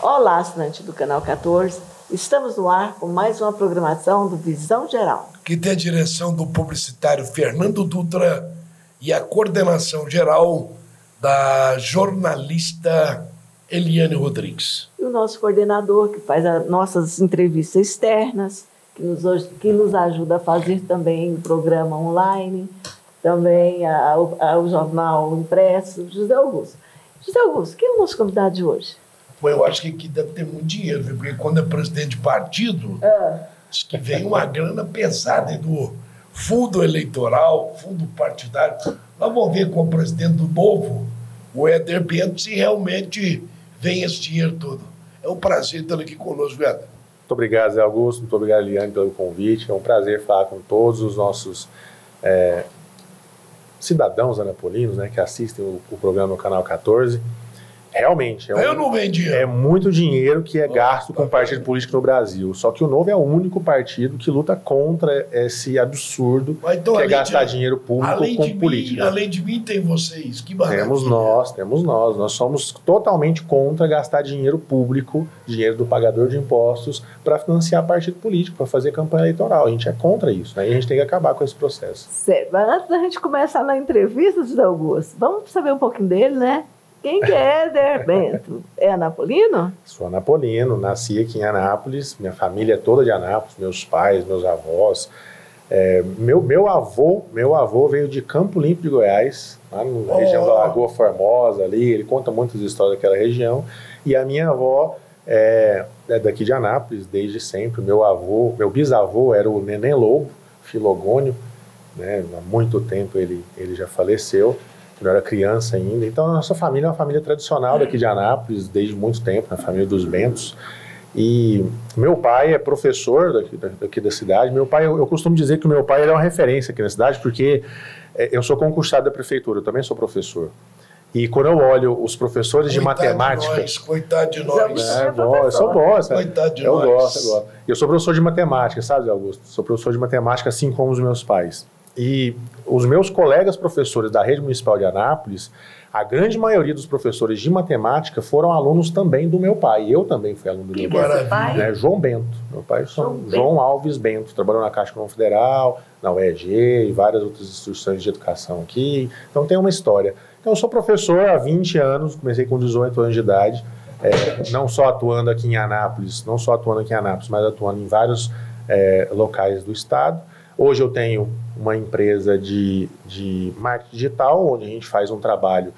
Olá, assinante do Canal 14. Estamos no ar com mais uma programação do Visão Geral, que tem a direção do publicitário Fernando Dutra e a coordenação geral da jornalista Eliane Rodrigues. e o nosso coordenador, que faz as nossas entrevistas externas, que nos ajuda a fazer também o programa online, também o jornal impresso, José Augusto. José Augusto, quem é o nosso convidado de hoje? Pô, eu acho que aqui deve ter muito dinheiro, viu? Porque quando é presidente de partido, diz que vem uma grana pesada do fundo eleitoral, fundo partidário. Nós vamos ver com o presidente do Novo, o Éder Bento, se realmente vem esse dinheiro todo. É um prazer tê-lo aqui conosco, Éder. Muito obrigado, Zé Augusto. Muito obrigado, Eliane, pelo convite. É um prazer falar com todos os nossos cidadãos anapolinos, né, que assistem o programa no Canal 14. Realmente, Eu não venho dinheiro. É muito dinheiro que é gasto com partido político no Brasil. Só que o Novo é o único partido que luta contra esse absurdo Então, que é gastar dinheiro público com política. Além de mim, tem vocês. Que maravilha. Temos nós. Nós somos totalmente contra gastar dinheiro público, dinheiro do pagador de impostos, para financiar partido político, para fazer campanha eleitoral. A gente é contra isso, né? E a gente tem que acabar com esse processo. Certo. Mas antes da gente começar na entrevista, José Augusto, vamos saber um pouquinho dele, né? Quem que é Éder Bento? É anapolino? Sou anapolino, nasci aqui em Anápolis, minha família é toda de Anápolis, meus pais, meus avós. Meu avô veio de Campo Limpo de Goiás, lá na região da Lagoa Formosa ali, ele conta muitas histórias daquela região. E a minha avó é daqui de Anápolis desde sempre. Meu bisavô era o Neném Lobo, Filogônio, né? Há muito tempo ele já faleceu. Eu era criança ainda. Então, a nossa família é uma família tradicional daqui de Anápolis, desde muito tempo, na família dos Bentos. E meu pai é professor daqui da cidade. Meu pai, eu costumo dizer que o meu pai ele é uma referência aqui na cidade, porque eu sou concursado da prefeitura, eu também sou professor. E quando eu olho os professores de matemática... Coitado de nós. Eu sou bom. Coitado de eu nós. gosto. Eu sou professor de matemática, sabe, Augusto? Sou professor de matemática, assim como os meus pais. E os meus colegas professores da rede municipal de Anápolis, a grande maioria dos professores de matemática foram alunos também do meu pai. Eu também fui aluno do meu pai. Né? João Bento. Meu pai é João Alves Bento. Trabalhou na Caixa Econômica Federal, na UEG e várias outras instituições de educação aqui. Então tem uma história. Então eu sou professor há 20 anos, comecei com 18 anos de idade, não só atuando aqui em Anápolis, mas atuando em vários locais do estado. Hoje eu tenho uma empresa de marketing digital, onde a gente faz um trabalho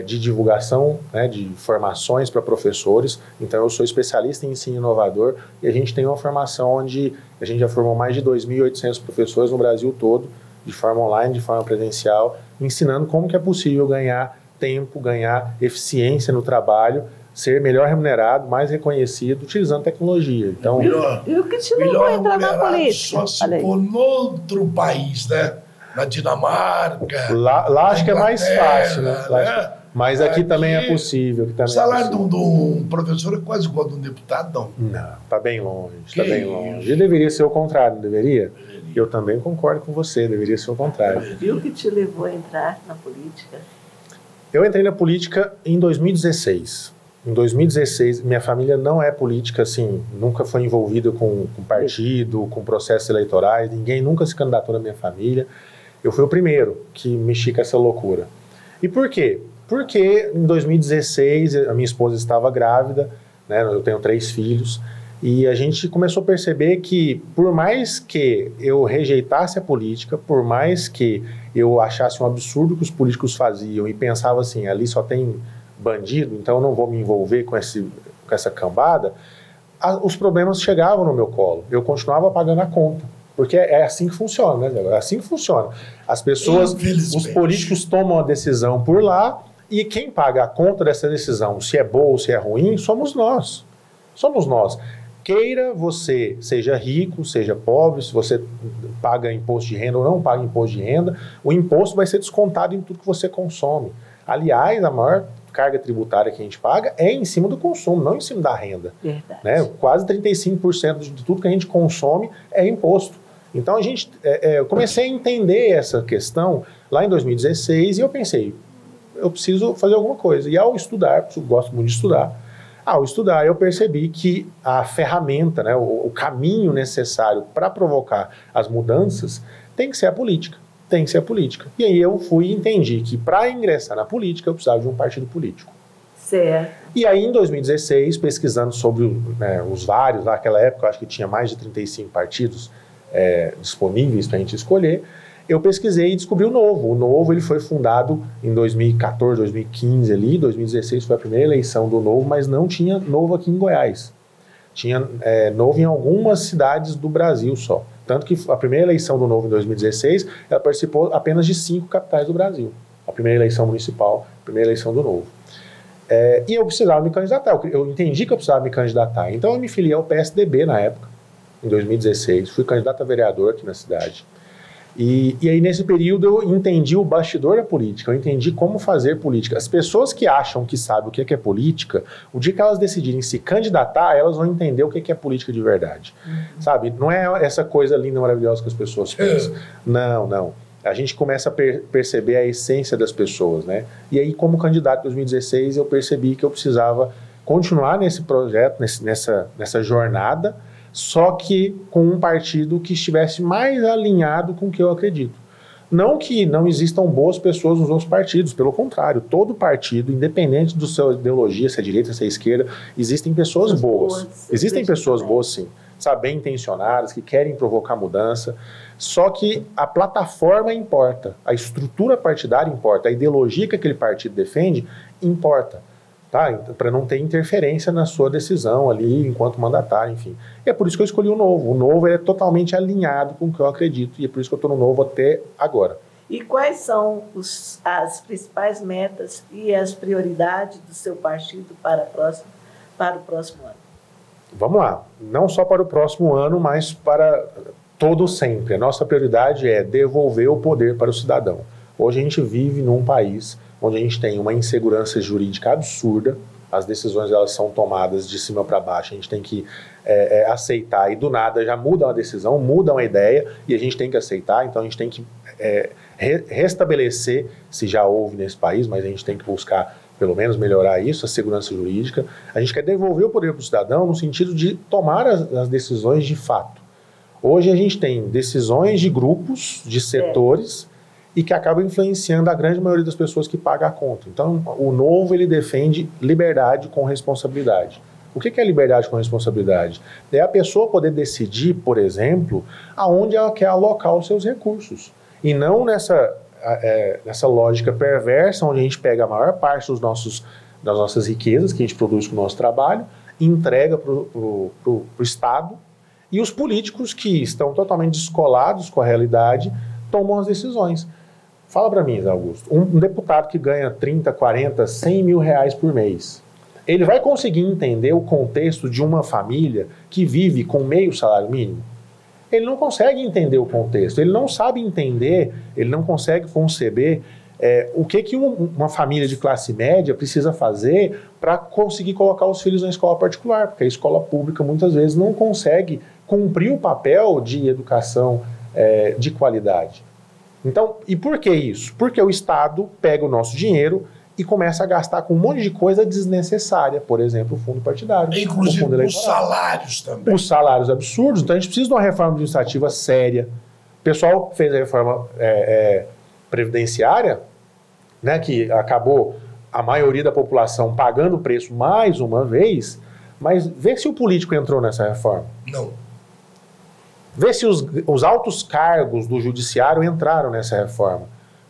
de divulgação, né, de formações para professores. Então eu sou especialista em ensino inovador e a gente tem uma formação onde a gente já formou mais de 2.800 professores no Brasil todo, de forma online, de forma presencial, ensinando como que é possível ganhar tempo, ganhar eficiência no trabalho, ser melhor remunerado, mais reconhecido, utilizando tecnologia. Então, E o que te levou a entrar na política? Só se for noutro país, né? Na Dinamarca. Lá acho que é mais fácil, né? Mas aqui também é possível. O salário de um professor é quase igual a de um deputado, não? Não, está bem longe. Está bem longe. E deveria ser o contrário, não deveria? Eu também concordo com você, deveria ser o contrário. E o que te levou a entrar na política? Eu entrei na política em 2016. Em 2016, minha família não é política, assim, nunca foi envolvida com partido, com processos eleitorais, ninguém nunca se candidatou na minha família. Eu fui o primeiro que mexi com essa loucura. E por quê? Porque em 2016 a minha esposa estava grávida, né, eu tenho 3 filhos, e a gente começou a perceber que por mais que eu rejeitasse a política, por mais que eu achasse um absurdo que os políticos faziam e pensava assim, ali só tem bandido, então eu não vou me envolver com essa cambada, os problemas chegavam no meu colo. Eu continuava pagando a conta. Porque é assim que funciona, né? É assim que funciona. As pessoas, os políticos tomam a decisão por lá e quem paga a conta dessa decisão, se é boa ou se é ruim, somos nós. Somos nós. Queira você seja rico, seja pobre, se você paga imposto de renda ou não paga imposto de renda, o imposto vai ser descontado em tudo que você consome. Aliás, a maior carga tributária que a gente paga é em cima do consumo, não em cima da renda. Verdade. Né? Quase 35% de tudo que a gente consome é imposto. Então eu comecei a entender essa questão lá em 2016 e eu pensei, eu preciso fazer alguma coisa. E ao estudar, eu gosto muito de estudar, Ao estudar, eu percebi que a ferramenta, né, o caminho necessário para provocar as mudanças tem que ser a política. Tem que ser a política. E aí eu fui e entendi que para ingressar na política eu precisava de um partido político. Certo. E aí em 2016, pesquisando sobre os vários, naquela época eu acho que tinha mais de 35 partidos disponíveis para a gente escolher, eu pesquisei e descobri o Novo. O Novo ele foi fundado em 2014, 2015 ali, 2016 foi a primeira eleição do Novo, mas não tinha Novo aqui em Goiás. Tinha Novo em algumas cidades do Brasil só. Tanto que a primeira eleição do Novo em 2016, ela participou apenas de 5 capitais do Brasil. A primeira eleição municipal, a primeira eleição do Novo. E eu precisava me candidatar, eu entendi que eu precisava me candidatar. Então eu me filiei ao PSDB na época, em 2016, fui candidato a vereador aqui na cidade. E aí nesse período eu entendi o bastidor da política, eu entendi como fazer política. As pessoas que acham que sabem o que é política, o dia que elas decidirem se candidatar, elas vão entender o que é política de verdade. Sabe? Não é essa coisa linda, maravilhosa que as pessoas pensam. Não. A gente começa a perceber a essência das pessoas, né? E aí, como candidato em 2016, eu percebi que eu precisava continuar nesse projeto, nessa jornada, só que com um partido que estivesse mais alinhado com o que eu acredito. Não que não existam boas pessoas nos outros partidos, pelo contrário, todo partido, independente da sua ideologia, se é direita, se é esquerda, existem pessoas boas. Existem pessoas boas, sim, sabe, bem intencionadas, que querem provocar mudança, só que a plataforma importa, a estrutura partidária importa, a ideologia que aquele partido defende importa. Tá? Para não ter interferência na sua decisão ali, enquanto mandatário, enfim. E é por isso que eu escolhi o Novo. O Novo é totalmente alinhado com o que eu acredito, e é por isso que eu estou no Novo até agora. E quais são as principais metas e as prioridades do seu partido para o próximo ano? Vamos lá. Não só para o próximo ano, mas para todo sempre. A nossa prioridade é devolver o poder para o cidadão. Hoje a gente vive num país onde a gente tem uma insegurança jurídica absurda, as decisões elas são tomadas de cima para baixo, a gente tem que aceitar, e do nada já muda uma decisão, muda uma ideia, e a gente tem que aceitar, então a gente tem que restabelecer, se já houve nesse país, mas a gente tem que buscar pelo menos melhorar isso, a segurança jurídica. A gente quer devolver o poder para o cidadão no sentido de tomar as decisões de fato. Hoje a gente tem decisões de grupos, de setores, e que acaba influenciando a grande maioria das pessoas que paga a conta. Então, o Novo, ele defende liberdade com responsabilidade. O que é liberdade com responsabilidade? É a pessoa poder decidir, por exemplo, aonde ela quer alocar os seus recursos. E não nessa lógica perversa, onde a gente pega a maior parte das nossas riquezas que a gente produz com o nosso trabalho, entrega para o Estado, e os políticos que estão totalmente descolados com a realidade tomam as decisões. Fala para mim, Zé Augusto, um deputado que ganha 30, 40, 100 mil reais por mês, ele vai conseguir entender o contexto de uma família que vive com meio salário mínimo? Ele não consegue entender o contexto, ele não sabe entender, ele não consegue conceber o que uma família de classe média precisa fazer para conseguir colocar os filhos na escola particular, porque a escola pública muitas vezes não consegue cumprir o papel de educação de qualidade. Então, e por que isso? Porque o Estado pega o nosso dinheiro e começa a gastar com um monte de coisa desnecessária, por exemplo, o fundo partidário. Inclusive os salários também. Os salários absurdos, então a gente precisa de uma reforma administrativa séria. O pessoal fez a reforma previdenciária, né, que acabou a maioria da população pagando o preço mais uma vez, mas vê se o político entrou nessa reforma. Não. Vê se os altos cargos do judiciário entraram nessa reforma.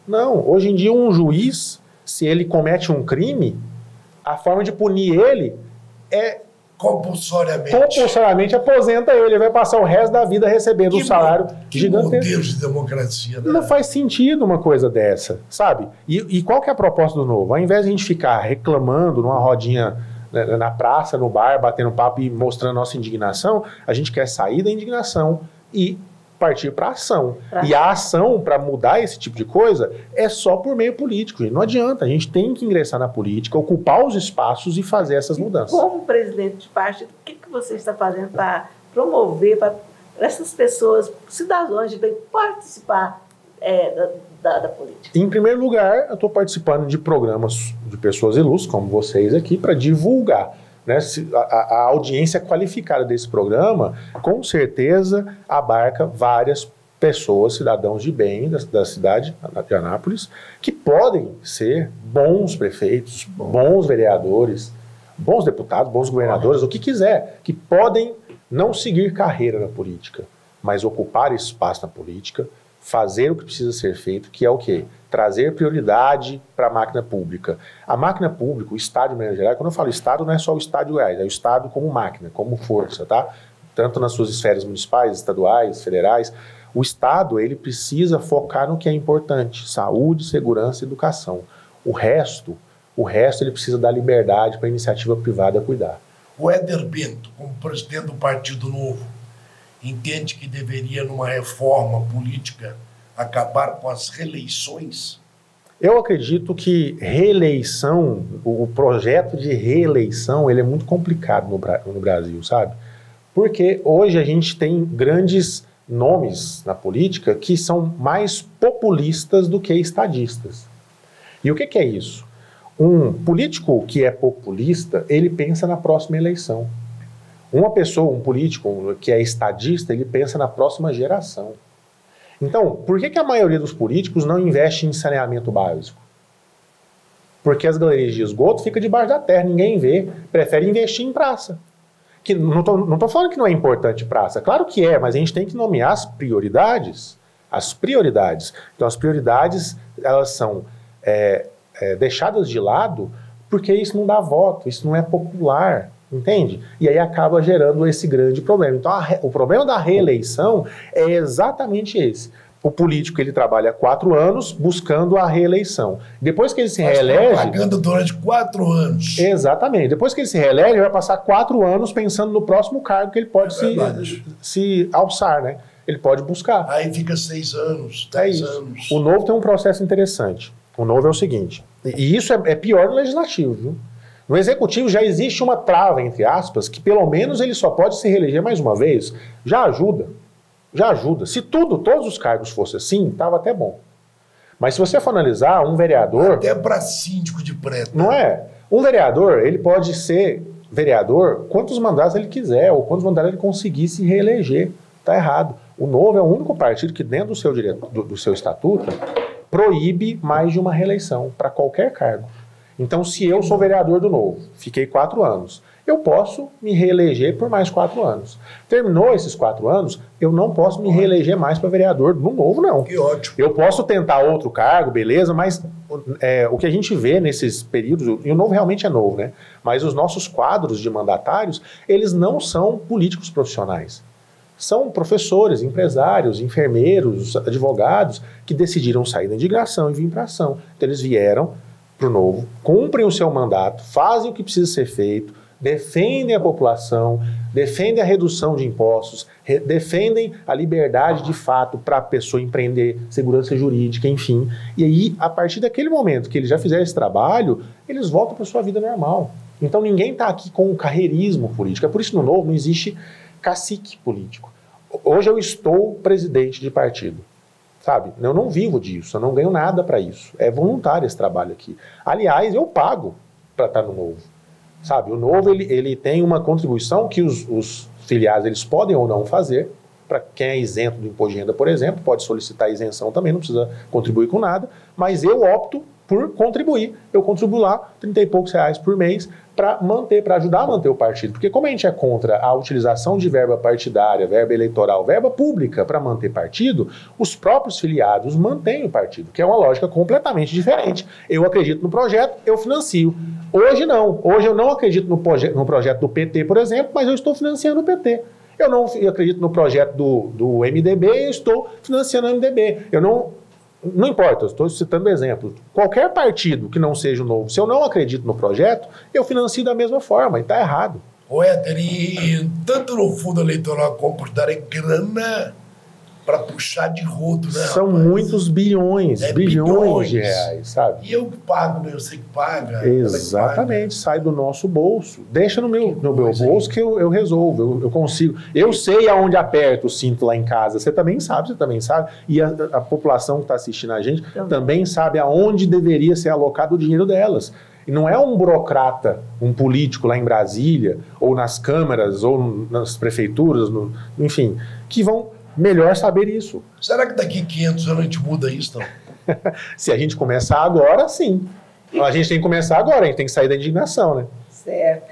Não, hoje em dia um juiz, se ele comete um crime, a forma de punir ele é compulsoriamente aposenta ele, vai passar o resto da vida recebendo um salário gigantesco. Modelo de democracia, né? Não faz sentido uma coisa dessa, sabe? E qual que é a proposta do Novo? Ao invés de a gente ficar reclamando numa rodinha na praça, no bar, batendo papo e mostrando nossa indignação, a gente quer sair da indignação e partir para a ação. E a ação para mudar esse tipo de coisa é só por meio político. E não adianta, a gente tem que ingressar na política, ocupar os espaços e fazer essas mudanças. Como presidente de partido, o que você está fazendo para promover, para essas pessoas, cidadãos, de participar da política? Em primeiro lugar, eu estou participando de programas de pessoas ilustres, como vocês aqui, para divulgar. né? A audiência qualificada desse programa, com certeza, abarca várias pessoas, cidadãos de bem da cidade de Anápolis, que podem ser bons prefeitos, bons vereadores, bons deputados, bons governadores, o que quiser, que podem não seguir carreira na política, mas ocupar espaço na política, fazer o que precisa ser feito, que é o quê? Trazer prioridade para a máquina pública. A máquina pública, o Estado de maneira geral, quando eu falo Estado, não é só o Estado de Goiás, é o Estado como máquina, como força, tá? Tanto nas suas esferas municipais, estaduais, federais. O Estado, ele precisa focar no que é importante: saúde, segurança e educação. O resto ele precisa dar liberdade para a iniciativa privada cuidar. O Éder Bento, como presidente do Partido Novo, entende que deveria, numa reforma política, acabar com as reeleições? Eu acredito que reeleição, o projeto de reeleição, ele é muito complicado no Brasil, sabe? Porque hoje a gente tem grandes nomes na política que são mais populistas do que estadistas. E o que é isso? Um político que é populista, ele pensa na próxima eleição. Uma pessoa, um político que é estadista, ele pensa na próxima geração. Então, por que a maioria dos políticos não investe em saneamento básico? Porque as galerias de esgoto ficam debaixo da terra, ninguém vê, prefere investir em praça. Que não tô falando que não é importante praça, claro que é, mas a gente tem que nomear as prioridades. As prioridades. Então, as prioridades, elas são deixadas de lado porque isso não dá voto, isso não é popular, entende? E aí acaba gerando esse grande problema. Então, o problema da reeleição é exatamente esse. O político, ele trabalha 4 anos buscando a reeleição. Depois que ele se reelege... Pagando durante 4 anos. Exatamente. Depois que ele se reelege, ele vai passar 4 anos pensando no próximo cargo que ele pode se alçar, né? Ele pode buscar. Aí fica 6 anos, 10 anos. O Novo tem um processo interessante. O Novo é o seguinte, e isso é pior no Legislativo, viu? No Executivo já existe uma trava, entre aspas, que pelo menos ele só pode se reeleger mais uma vez. Já ajuda. Já ajuda. Se todos os cargos fossem assim, estava até bom. Mas se você for analisar, um vereador... Até para síndico de prédio. Não é? Um vereador, ele pode ser vereador quantos mandatos ele quiser, ou quantos mandatos ele conseguir se reeleger. Está errado. O Novo é o único partido que, dentro do seu estatuto, proíbe mais de uma reeleição para qualquer cargo. Então, se eu sou vereador do Novo, fiquei 4 anos, eu posso me reeleger por mais 4 anos. Terminou esses 4 anos, eu não posso me reeleger mais para vereador do Novo, não. Que ótimo. Eu posso tentar outro cargo, beleza, mas o que a gente vê nesses períodos, e o Novo realmente é novo, né? Mas os nossos quadros de mandatários, eles não são políticos profissionais. São professores, empresários, enfermeiros, advogados, que decidiram sair da indignação e vir para a ação. Então, eles vieram para o Novo, cumprem o seu mandato, fazem o que precisa ser feito, defendem a população, defendem a redução de impostos, defendem a liberdade de fato para a pessoa empreender, segurança jurídica, enfim. E aí, a partir daquele momento que eles já fizeram esse trabalho, eles voltam para a sua vida normal. Então, ninguém está aqui com um carreirismo político. É por isso que no Novo não existe cacique político. Hoje eu estou presidente de partido, sabe? Eu não vivo disso, eu não ganho nada para isso. É voluntário esse trabalho aqui. Aliás, eu pago para estar no Novo, sabe? O Novo, ele tem uma contribuição que os filiados, eles podem ou não fazer. Para quem é isento do imposto de renda, por exemplo, pode solicitar isenção também, não precisa contribuir com nada, mas eu opto por contribuir. Eu contribuo lá R$30 e poucos por mês para ajudar a manter o partido. Porque como a gente é contra a utilização de verba partidária, verba eleitoral, verba pública para manter partido, os próprios filiados mantêm o partido, que é uma lógica completamente diferente. Eu acredito no projeto, eu financio. Hoje não. Hoje eu não acredito no projeto do PT, por exemplo, mas eu estou financiando o PT. Eu não acredito no projeto do MDB, eu estou financiando o MDB. Não importa, eu estou citando exemplos. Qualquer partido que não seja o Novo, se eu não acredito no projeto, eu financio da mesma forma, e está errado. Ô Éder, e tanto no fundo eleitoral como por dar grana para puxar de rodo, né? São muitos bilhões de reais, sabe? E eu que pago, né? Eu sei que paga. Exatamente, sai do nosso bolso. Deixa no meu bolso que eu resolvo, eu consigo. Eu sei aonde aperto o cinto lá em casa. Você também sabe. E a população que está assistindo a gente também sabe aonde deveria ser alocado o dinheiro delas. E não é um burocrata, um político lá em Brasília, ou nas câmaras, ou nas prefeituras, enfim, que vão melhor saber isso. Será que daqui 500 anos a gente muda isso, não? Se a gente começar agora, sim. A gente tem que começar agora, a gente tem que sair da indignação, né? Certo.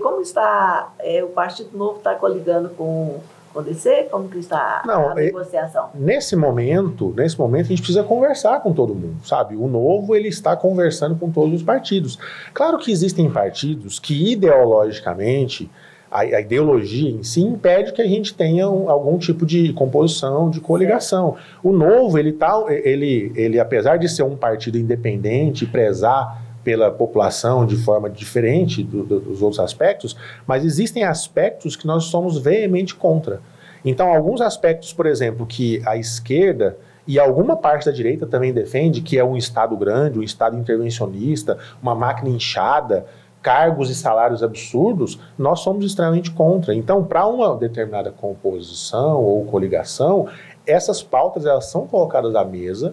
Como está, o Partido Novo está coligando com o DC? Como que está a negociação? Nesse momento, a gente precisa conversar com todo mundo, sabe? O Novo, ele está conversando com todos os partidos. Claro que existem partidos que, ideologicamente, a ideologia em si impede que a gente tenha algum tipo de composição, de coligação. O Novo, ele apesar de ser um partido independente, prezar pela população de forma diferente dos outros aspectos, mas existem aspectos que nós somos veemente contra. Então, alguns aspectos, por exemplo, que a esquerda e alguma parte da direita também defende, que é um Estado grande, um Estado intervencionista, uma máquina inchada, cargos e salários absurdos, nós somos extremamente contra. Então, para uma determinada composição ou coligação, essas pautas elas são colocadas à mesa,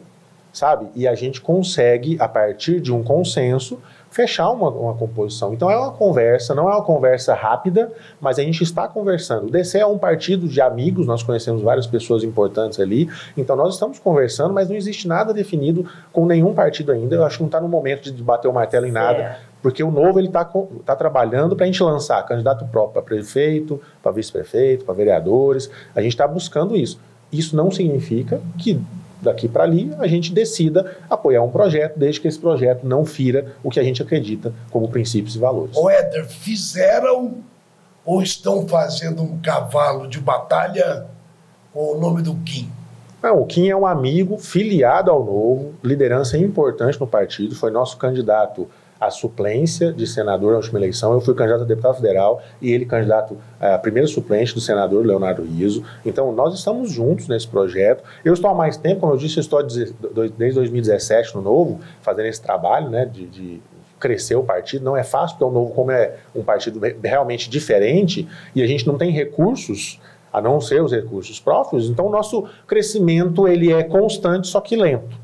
sabe? E a gente consegue, a partir de um consenso, fechar uma composição. Então é uma conversa, não é uma conversa rápida, mas a gente está conversando. O DC é um partido de amigos, nós conhecemos várias pessoas importantes ali, então nós estamos conversando, mas não existe nada definido com nenhum partido ainda. Eu acho que não está no momento de bater o martelo em nada, porque o Novo está trabalhando para a gente lançar candidato próprio para prefeito, para vice-prefeito, para vereadores. A gente está buscando isso. Isso não significa que daqui para ali a gente decida apoiar um projeto, desde que esse projeto não fira o que a gente acredita como princípios e valores. Ô Éder, fizeram ou estão fazendo um cavalo de batalha com o nome do Kim? Não, o Kim é um amigo filiado ao Novo, liderança importante no partido, foi nosso candidato à suplência de senador na última eleição. Eu fui candidato a deputado federal e ele candidato a primeiro suplente do senador Leonardo Rizzo. Então, nós estamos juntos nesse projeto. Eu estou há mais tempo, como eu disse, eu estou desde 2017 no Novo, fazendo esse trabalho, né, de crescer o partido. Não é fácil, porque o Novo, como é um partido realmente diferente e a gente não tem recursos, a não ser os recursos próprios, então o nosso crescimento ele é constante, só que lento.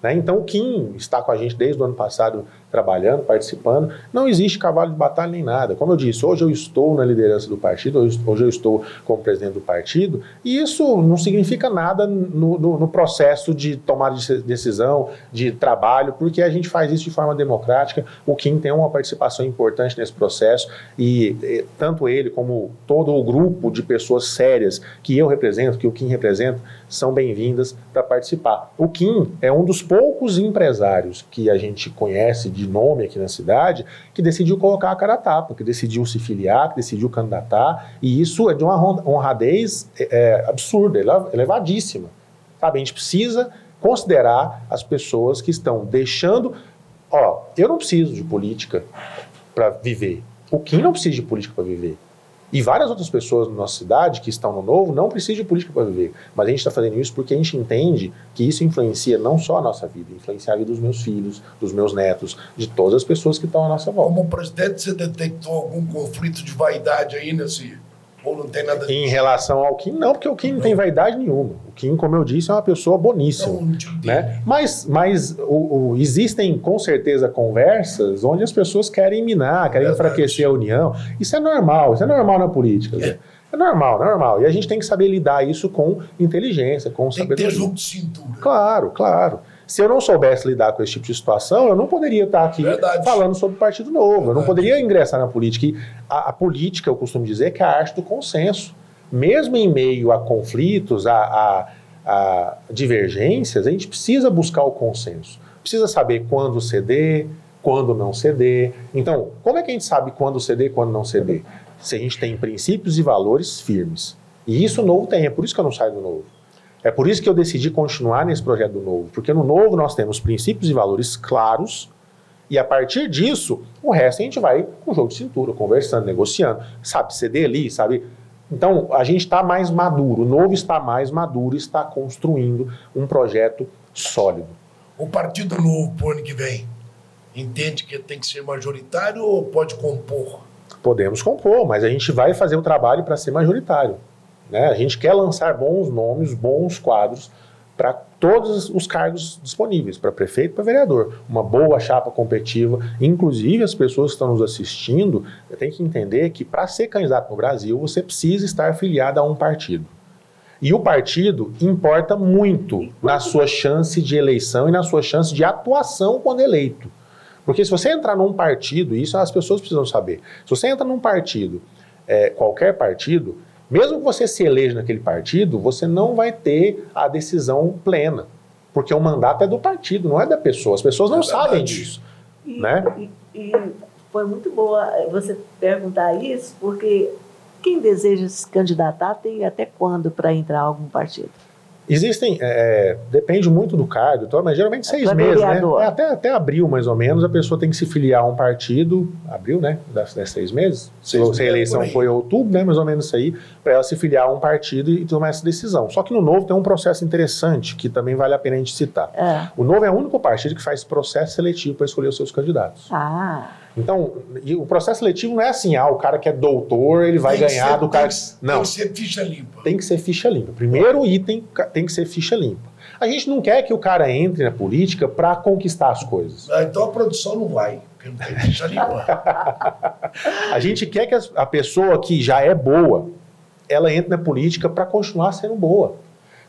Né? Então o Kim está com a gente desde o ano passado trabalhando, participando. Não existe cavalo de batalha nem nada. Como eu disse, hoje eu estou na liderança do partido, hoje eu estou como presidente do partido, e isso não significa nada no processo de tomada de decisão, de trabalho, porque a gente faz isso de forma democrática. O Kim tem uma participação importante nesse processo e tanto ele como todo o grupo de pessoas sérias que eu represento, que o Kim representa, são bem-vindas para participar. O Kim é um dos poucos empresários que a gente conhece de nome aqui na cidade, que decidiu colocar a cara a tapa, que decidiu se filiar, que decidiu candidatar, e isso é de uma honradez absurda, elevadíssima. Sabe? A gente precisa considerar as pessoas que estão deixando... eu não preciso de política para viver. O Kim não precisa de política para viver. E várias outras pessoas na nossa cidade que estão no Novo não precisam de política para viver. Mas a gente está fazendo isso porque a gente entende que isso influencia não só a nossa vida, influencia a vida dos meus filhos, dos meus netos, de todas as pessoas que estão à nossa volta. Como presidente, você detectou algum conflito de vaidade aí nesse... Ou não tem nada disso? Em relação ao Kim, não, porque o Kim não tem vaidade nenhuma. O Kim, como eu disse, é uma pessoa boníssima. Né? Mas existem, com certeza, conversas onde as pessoas querem minar, querem enfraquecer a união. Isso é normal na política. É normal. E a gente tem que saber lidar isso com inteligência, com sabedoria. Tem que ter jogo de cintura. Claro. Se eu não soubesse lidar com esse tipo de situação, eu não poderia estar aqui falando sobre o Partido Novo. Eu não poderia ingressar na política. E a política, eu costumo dizer, que é a arte do consenso. Mesmo em meio a conflitos, a divergências, a gente precisa buscar o consenso. Precisa saber quando ceder, quando não ceder. Então, como é que a gente sabe quando ceder e quando não ceder? Se a gente tem princípios e valores firmes. E isso o Novo tem, é por isso que eu não saio do Novo. É por isso que eu decidi continuar nesse projeto do Novo, porque no Novo nós temos princípios e valores claros, e a partir disso, o resto a gente vai com jogo de cintura, conversando, negociando, sabe ceder ali, sabe? Então, a gente está mais maduro, o Novo está mais maduro, está construindo um projeto sólido. O Partido Novo, para o ano que vem, entende que tem que ser majoritário ou pode compor? Podemos compor, mas a gente vai fazer o trabalho para ser majoritário. Né? A gente quer lançar bons nomes, bons quadros para todos os cargos disponíveis, para prefeito e para vereador. Uma boa chapa competitiva. Inclusive, as pessoas que estão nos assistindo têm que entender que para ser candidato no Brasil, você precisa estar afiliado a um partido. E o partido importa muito na sua chance de eleição e na sua chance de atuação quando eleito. Porque se você entrar num partido, isso as pessoas precisam saber, se você entra num partido, qualquer partido, mesmo que você se eleja naquele partido, você não vai ter a decisão plena. Porque o mandato é do partido, não é da pessoa. As pessoas não sabem disso. Né? E foi muito boa você perguntar isso, porque quem deseja se candidatar tem até quando para entrar em algum partido? Existem, depende muito do cargo, mas geralmente 6 meses, né? Até abril, mais ou menos, a pessoa tem que se filiar a um partido, abril, né? Das 6 meses. Se a eleição foi em outubro, né? Mais ou menos isso aí, para ela se filiar a um partido e tomar essa decisão. Só que no Novo tem um processo interessante, que também vale a pena a gente citar. O Novo é o único partido que faz processo seletivo para escolher os seus candidatos. Então, o processo seletivo não é assim, o cara que é doutor, ele vai ganhar do cara... Não. Tem que ser ficha limpa. Tem que ser ficha limpa. Primeiro item tem que ser ficha limpa. A gente não quer que o cara entre na política para conquistar as coisas. Então a produção não vai, porque não tem ficha limpa. A gente quer que a pessoa que já é boa, ela entre na política para continuar sendo boa.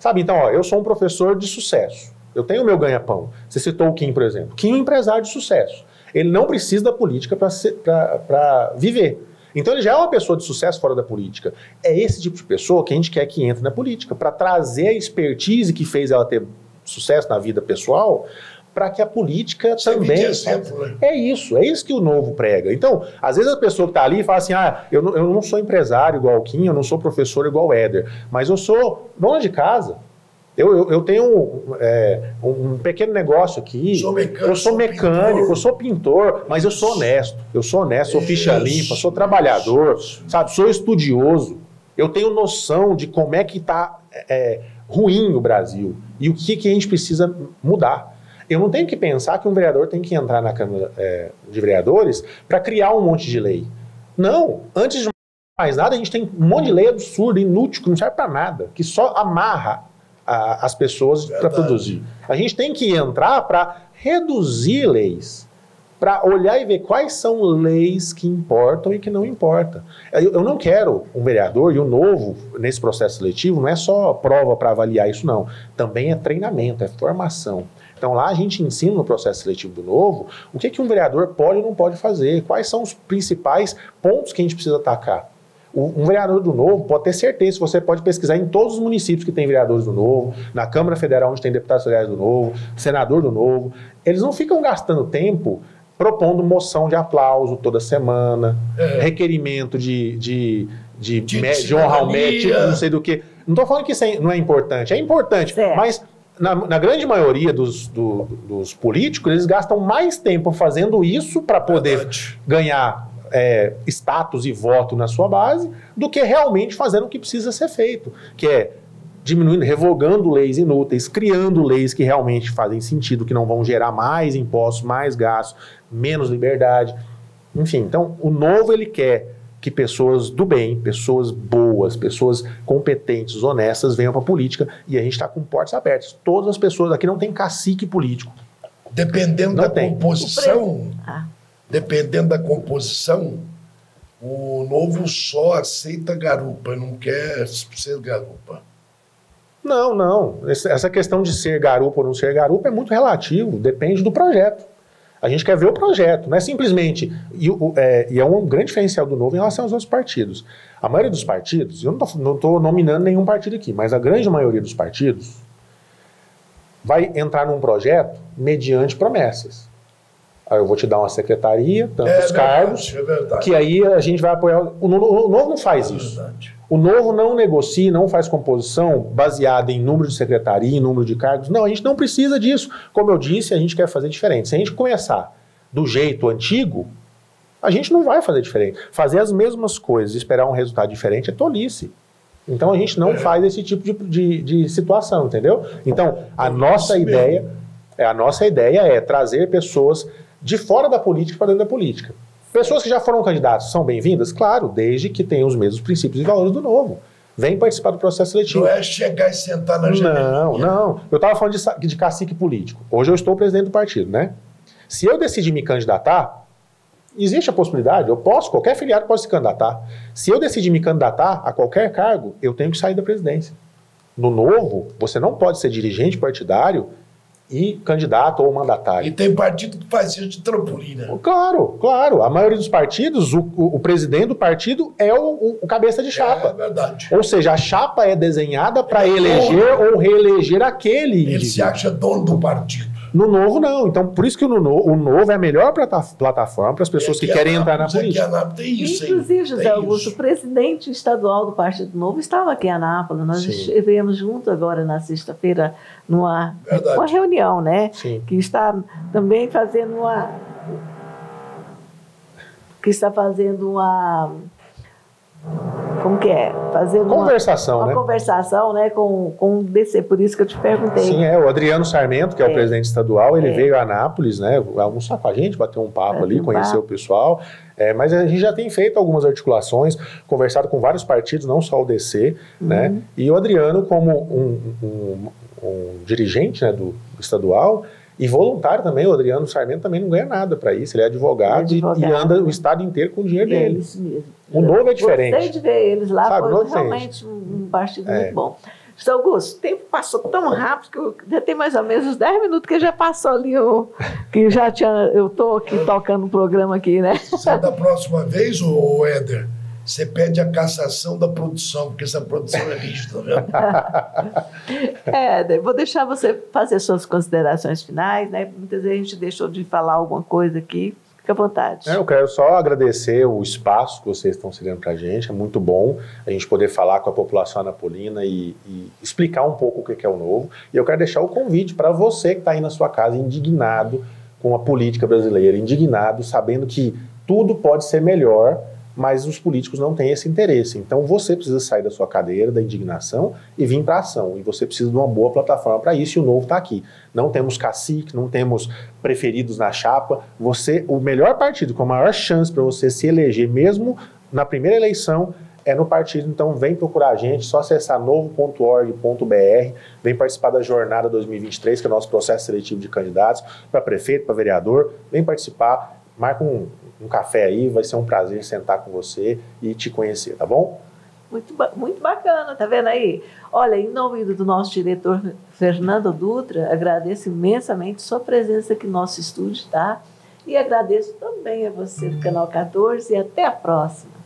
Sabe, então, eu sou um professor de sucesso. Eu tenho o meu ganha-pão. Você citou o Kim, por exemplo. Kim é um empresário de sucesso. Ele não precisa da política para viver. Então ele já é uma pessoa de sucesso fora da política. É esse tipo de pessoa que a gente quer que entre na política, para trazer a expertise que fez ela ter sucesso na vida pessoal, para que a política também... É isso que o Novo prega. Então, às vezes a pessoa que está ali fala assim, eu não sou empresário igual o Kim, eu não sou professor igual o Éder, mas eu sou dona de casa. Eu tenho um pequeno negócio aqui, eu sou mecânico, eu sou pintor, mas eu sou honesto, sou ficha limpa, sou trabalhador, sabe, sou estudioso, eu tenho noção de como é que está ruim o Brasil e o que a gente precisa mudar. Eu não tenho que pensar que um vereador tem que entrar na Câmara de Vereadores para criar um monte de lei. Não, antes de mais nada a gente tem um monte de lei absurda, inútil, que não serve para nada, que só amarra as pessoas para produzir. A gente tem que entrar para reduzir leis, para olhar e ver quais são leis que importam e que não importam. Eu não quero um vereador, e o Novo, nesse processo seletivo, não é só prova para avaliar isso, não. Também é treinamento, é formação. Então lá a gente ensina no processo seletivo do Novo o que um vereador pode ou não pode fazer, quais são os principais pontos que a gente precisa atacar. Um vereador do Novo pode ter certeza, você pode pesquisar em todos os municípios que tem vereadores do Novo, na Câmara Federal onde tem deputados federais do Novo, senador do Novo, eles não ficam gastando tempo propondo moção de aplauso toda semana, requerimento de honra ao médico, não sei do que. Não estou falando que isso não é importante, mas na grande maioria dos políticos, eles gastam mais tempo fazendo isso para poder ganhar status e voto na sua base, do que realmente fazendo o que precisa ser feito, que é diminuindo, revogando leis inúteis, criando leis que realmente fazem sentido, que não vão gerar mais impostos, mais gastos, menos liberdade. Enfim, então o Novo ele quer que pessoas do bem, pessoas boas, pessoas competentes, honestas venham para a política, e a gente está com portas abertas. Todas as pessoas aqui não tem cacique político. Dependendo da composição... Dependendo da composição, o Novo só aceita garupa, não quer ser garupa. Não. Essa questão de ser garupa ou não ser garupa é muito relativo, depende do projeto. A gente quer ver o projeto, não é simplesmente... E é um grande diferencial do Novo em relação aos outros partidos. A maioria dos partidos, eu não estou nominando nenhum partido aqui, mas a grande maioria dos partidos vai entrar num projeto mediante promessas. Eu vou te dar uma secretaria, tantos cargos, que aí a gente vai apoiar... O Novo não faz isso. O Novo não negocia, não faz composição baseada em número de secretaria, em número de cargos. Não, a gente não precisa disso. Como eu disse, a gente quer fazer diferente. Se a gente começar do jeito antigo, a gente não vai fazer diferente. Fazer as mesmas coisas e esperar um resultado diferente é tolice. Então a gente não faz esse tipo de situação, entendeu? Então a nossa ideia é trazer pessoas de fora da política para dentro da política. Pessoas que já foram candidatos são bem-vindas? Claro, desde que tenham os mesmos princípios e valores do Novo. vem participar do processo seletivo. Não é chegar e sentar na janela. Não. Eu estava falando de cacique político. Hoje eu estou presidente do partido, né? Se eu decidir me candidatar, existe a possibilidade, qualquer filiado pode se candidatar. Se eu decidir me candidatar a qualquer cargo, eu tenho que sair da presidência. No Novo, você não pode ser dirigente partidário e candidato ou mandatário. E tem partido que faz isso de trampolim, né? Claro. A maioria dos partidos, o presidente do partido é o cabeça de chapa. É verdade. Ou seja, a chapa é desenhada para eleger ou reeleger aquele indivíduo. Ele se acha dono do partido. No Novo, não. Então, por isso que o Novo é a melhor plataforma para as pessoas que querem entrar na política. Tem isso, inclusive, José Augusto, o presidente estadual do Partido Novo estava aqui em Anápolis. Nós estivemos juntos agora na sexta-feira numa reunião, né? Sim. Que está também fazendo uma... Como que é? Fazendo uma conversação, né, com o DC, por isso que eu te perguntei. Sim, o Adriano Sarmento, que é o presidente estadual, ele veio a Anápolis, né, almoçar com a gente, bater um papo ali, conhecer o pessoal, mas a gente já tem feito algumas articulações, conversado com vários partidos, não só o DC, né, e o Adriano, como um dirigente, né, do estadual, e voluntário também, o Adriano Sarmento também não ganha nada para isso, ele é advogado, e anda o estado inteiro com o dinheiro dele. Isso mesmo. O Novo é diferente. Gostei de ver eles lá, foi realmente um partido muito bom. José Augusto, o tempo passou tão rápido que eu já tem mais ou menos uns 10 minutos que já passou ali, eu estou aqui tocando um programa aqui, né? Da próxima vez, o Éder, você pede a cassação da produção, porque essa produção é rígida, tá vendo? Vou deixar você fazer suas considerações finais, né? Muitas vezes a gente deixou de falar alguma coisa aqui. Fique à vontade. Eu quero só agradecer o espaço que vocês estão cedendo para a gente. É muito bom a gente poder falar com a população anapolina e explicar um pouco o que é o Novo. E eu quero deixar o convite para você que está aí na sua casa indignado com a política brasileira, indignado, sabendo que tudo pode ser melhor, mas os políticos não têm esse interesse. Então você precisa sair da sua cadeira, da indignação e vir para a ação. E você precisa de uma boa plataforma para isso, e o Novo está aqui. Não temos cacique, não temos preferidos na chapa. O melhor partido, com a maior chance para você se eleger, mesmo na primeira eleição, é no partido. Então vem procurar a gente, só acessar novo.org.br, vem participar da Jornada 2023, que é o nosso processo seletivo de candidatos, para prefeito, para vereador, vem participar, marca um café aí, vai ser um prazer sentar com você e te conhecer, tá bom? Muito bacana, tá vendo aí? Olha, em nome do nosso diretor Fernando Dutra, agradeço imensamente sua presença aqui no nosso estúdio, tá? E agradeço também a você do Canal 14 e até a próxima.